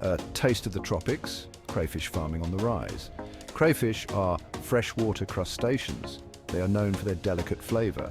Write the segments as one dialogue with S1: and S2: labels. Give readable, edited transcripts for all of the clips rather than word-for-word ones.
S1: A taste of the tropics, crayfish farming on the rise. Crayfish are freshwater crustaceans. They are known for their delicate flavor.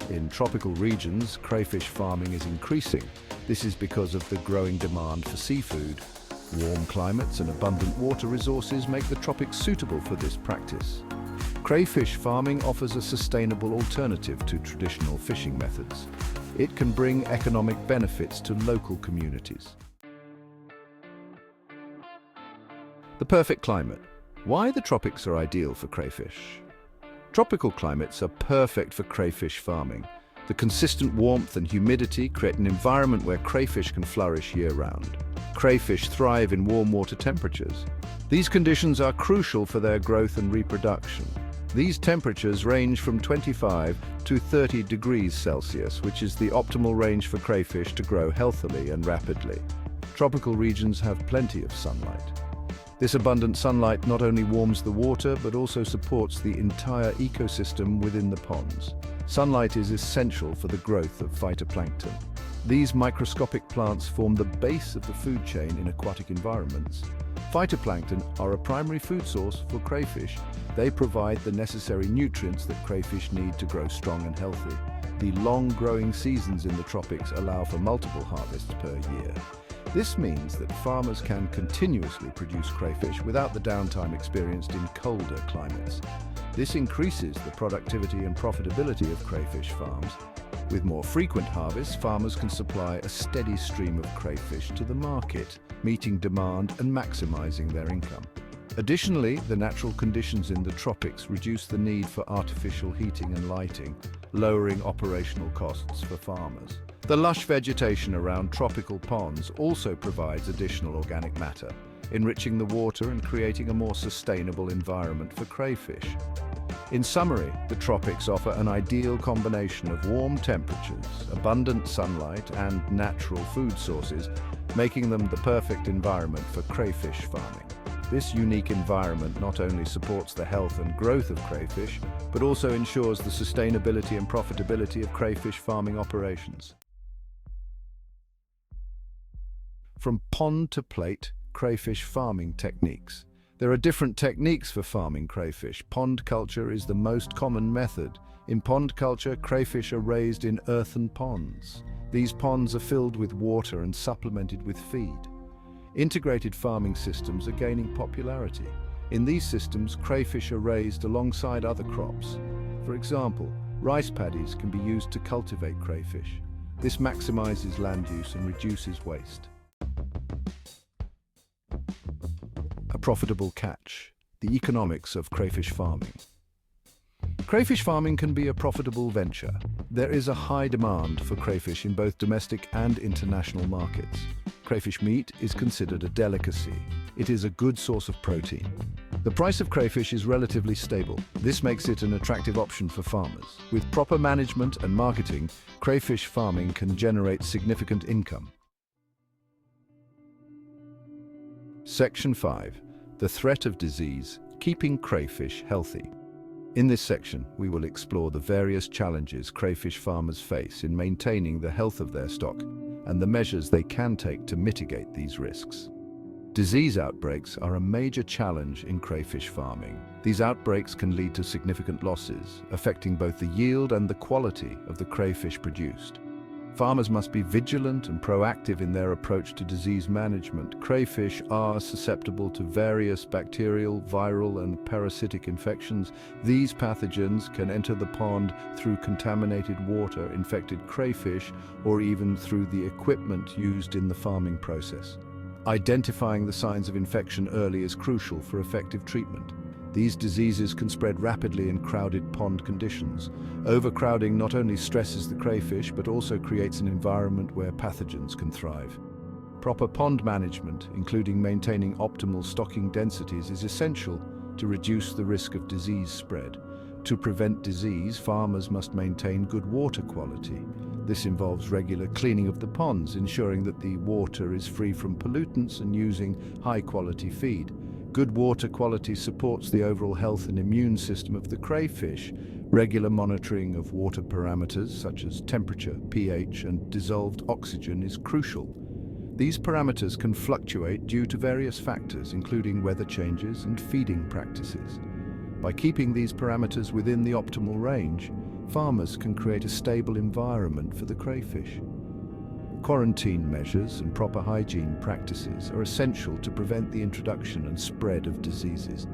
S1: In tropical regions, crayfish farming is increasing. This is because of the growing demand for seafood. Warm climates and abundant water resources make the tropics suitable for this practice. Crayfish farming offers a sustainable alternative to traditional fishing methods. It can bring economic benefits to local communities. The perfect climate. Why the tropics are ideal for crayfish? Tropical climates are perfect for crayfish farming. The consistent warmth and humidity create an environment where crayfish can flourish year-round. Crayfish thrive in warm water temperatures. These conditions are crucial for their growth and reproduction. These temperatures range from 25 to 30 degrees Celsius, which is the optimal range for crayfish to grow healthily and rapidly. Tropical regions have plenty of sunlight. This abundant sunlight not only warms the water, but also supports the entire ecosystem within the ponds. Sunlight is essential for the growth of phytoplankton. These microscopic plants form the base of the food chain in aquatic environments. Phytoplankton are a primary food source for crayfish. They provide the necessary nutrients that crayfish need to grow strong and healthy. The long growing seasons in the tropics allow for multiple harvests per year. This means that farmers can continuously produce crayfish without the downtime experienced in colder climates. This increases the productivity and profitability of crayfish farms. With more frequent harvests, farmers can supply a steady stream of crayfish to the market, meeting demand and maximizing their income. Additionally, the natural conditions in the tropics reduce the need for artificial heating and lighting, lowering operational costs for farmers. The lush vegetation around tropical ponds also provides additional organic matter, enriching the water and creating a more sustainable environment for crayfish. In summary, the tropics offer an ideal combination of warm temperatures, abundant sunlight, and natural food sources, making them the perfect environment for crayfish farming. This unique environment not only supports the health and growth of crayfish, but also ensures the sustainability and profitability of crayfish farming operations. From pond to plate, crayfish farming techniques. There are different techniques for farming crayfish. Pond culture is the most common method. In pond culture, crayfish are raised in earthen ponds. These ponds are filled with water and supplemented with feed. Integrated farming systems are gaining popularity. In these systems, crayfish are raised alongside other crops. For example, rice paddies can be used to cultivate crayfish. This maximizes land use and reduces waste. A profitable catch. The economics of crayfish farming. Crayfish farming can be a profitable venture. There is a high demand for crayfish in both domestic and international markets. Crayfish meat is considered a delicacy. It is a good source of protein. The price of crayfish is relatively stable. This makes it an attractive option for farmers. With proper management and marketing, crayfish farming can generate significant income. Section 5. The threat of disease, keeping crayfish healthy. In this section, we will explore the various challenges crayfish farmers face in maintaining the health of their stock and the measures they can take to mitigate these risks. Disease outbreaks are a major challenge in crayfish farming. These outbreaks can lead to significant losses, affecting both the yield and the quality of the crayfish produced. Farmers must be vigilant and proactive in their approach to disease management. Crayfish are susceptible to various bacterial, viral, and parasitic infections. These pathogens can enter the pond through contaminated water, infected crayfish, or even through the equipment used in the farming process. Identifying the signs of infection early is crucial for effective treatment. These diseases can spread rapidly in crowded pond conditions. Overcrowding not only stresses the crayfish, but also creates an environment where pathogens can thrive. Proper pond management, including maintaining optimal stocking densities, is essential to reduce the risk of disease spread. To prevent disease, farmers must maintain good water quality. This involves regular cleaning of the ponds, ensuring that the water is free from pollutants and using high-quality feed. Good water quality supports the overall health and immune system of the crayfish. Regular monitoring of water parameters such as temperature, pH, and dissolved oxygen is crucial. These parameters can fluctuate due to various factors, including weather changes and feeding practices. By keeping these parameters within the optimal range, farmers can create a stable environment for the crayfish. Quarantine measures and proper hygiene practices are essential to prevent the introduction and spread of diseases.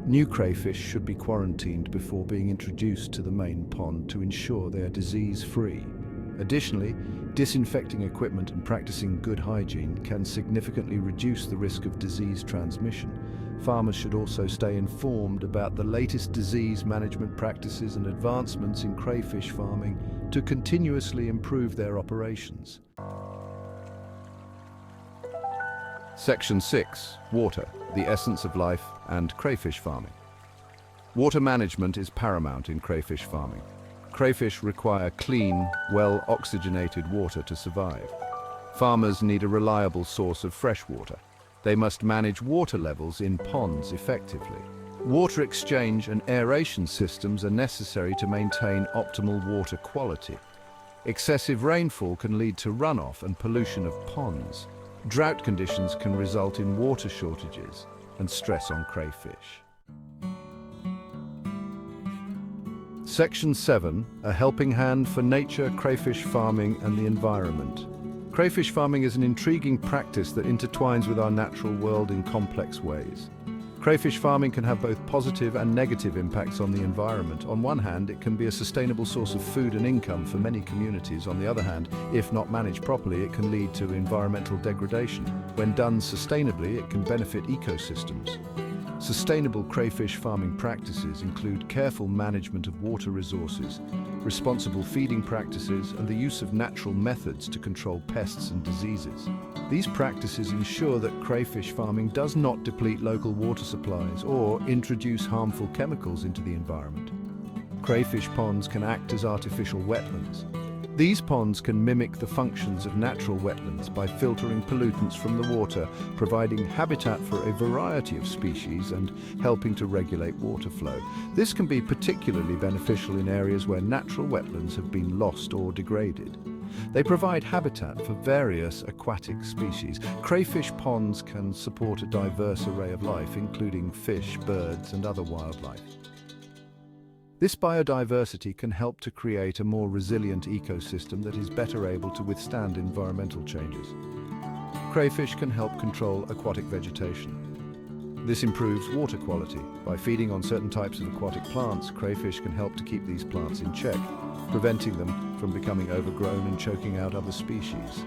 S1: New crayfish should be quarantined before being introduced to the main pond to ensure they are disease-free. Additionally, disinfecting equipment and practicing good hygiene can significantly reduce the risk of disease transmission. Farmers should also stay informed about the latest disease management practices and advancements in crayfish farming to continuously improve their operations. Section 6. Water, the essence of life and crayfish farming. Water management is paramount in crayfish farming. Crayfish require clean, well-oxygenated water to survive. Farmers need a reliable source of fresh water. They must manage water levels in ponds effectively. Water exchange and aeration systems are necessary to maintain optimal water quality. Excessive rainfall can lead to runoff and pollution of ponds. Drought conditions can result in water shortages and stress on crayfish. Section 7. A helping hand for nature, crayfish farming and the environment. Crayfish farming is an intriguing practice that intertwines with our natural world in complex ways. Crayfish farming can have both positive and negative impacts on the environment. On one hand, it can be a sustainable source of food and income for many communities. On the other hand, if not managed properly, it can lead to environmental degradation. When done sustainably, it can benefit ecosystems. Sustainable crayfish farming practices include careful management of water resources, responsible feeding practices, and the use of natural methods to control pests and diseases. These practices ensure that crayfish farming does not deplete local water supplies or introduce harmful chemicals into the environment. Crayfish ponds can act as artificial wetlands. These ponds can mimic the functions of natural wetlands by filtering pollutants from the water, providing habitat for a variety of species and helping to regulate water flow. This can be particularly beneficial in areas where natural wetlands have been lost or degraded. They provide habitat for various aquatic species. Crayfish ponds can support a diverse array of life, including fish, birds, and other wildlife. This biodiversity can help to create a more resilient ecosystem that is better able to withstand environmental changes. Crayfish can help control aquatic vegetation. This improves water quality. By feeding on certain types of aquatic plants, crayfish can help to keep these plants in check, preventing them from becoming overgrown and choking out other species.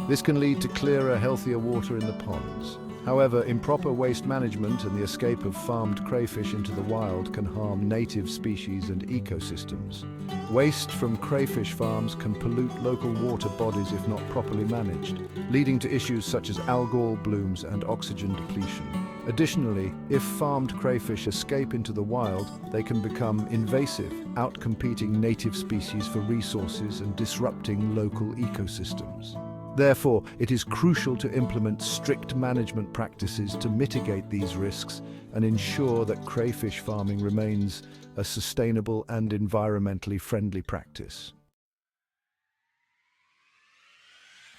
S1: This can lead to clearer, healthier water in the ponds. However, improper waste management and the escape of farmed crayfish into the wild can harm native species and ecosystems. Waste from crayfish farms can pollute local water bodies if not properly managed, leading to issues such as algal blooms and oxygen depletion. Additionally, if farmed crayfish escape into the wild, they can become invasive, outcompeting native species for resources and disrupting local ecosystems. Therefore, it is crucial to implement strict management practices to mitigate these risks and ensure that crayfish farming remains a sustainable and environmentally friendly practice.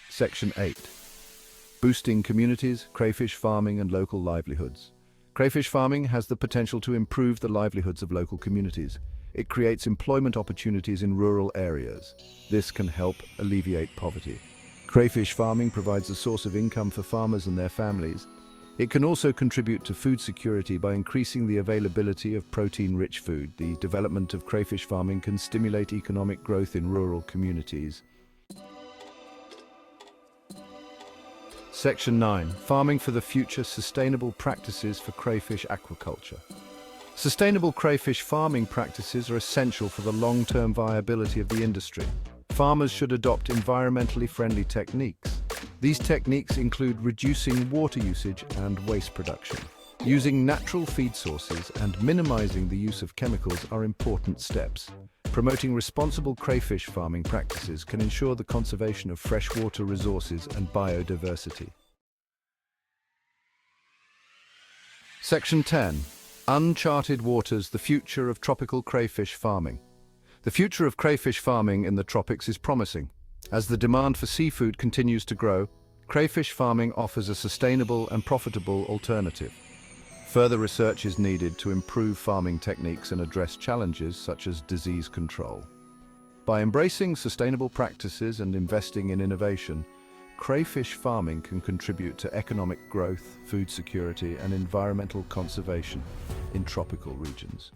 S1: Section 8. Boosting communities, crayfish farming and local livelihoods. Crayfish farming has the potential to improve the livelihoods of local communities. It creates employment opportunities in rural areas. This can help alleviate poverty. Crayfish farming provides a source of income for farmers and their families. It can also contribute to food security by increasing the availability of protein-rich food. The development of crayfish farming can stimulate economic growth in rural communities. Section 9. Farming for the future, sustainable practices for crayfish aquaculture. Sustainable crayfish farming practices are essential for the long-term viability of the industry. Farmers should adopt environmentally friendly techniques. These techniques include reducing water usage and waste production. Using natural feed sources and minimizing the use of chemicals are important steps. Promoting responsible crayfish farming practices can ensure the conservation of freshwater resources and biodiversity. Section 10. Uncharted waters, the future of tropical crayfish farming. The future of crayfish farming in the tropics is promising. As the demand for seafood continues to grow, Crayfish farming offers a sustainable and profitable alternative. Further research is needed to improve farming techniques and address challenges such as disease control. By embracing sustainable practices and investing in innovation, crayfish farming can contribute to economic growth, food security, and environmental conservation in tropical regions.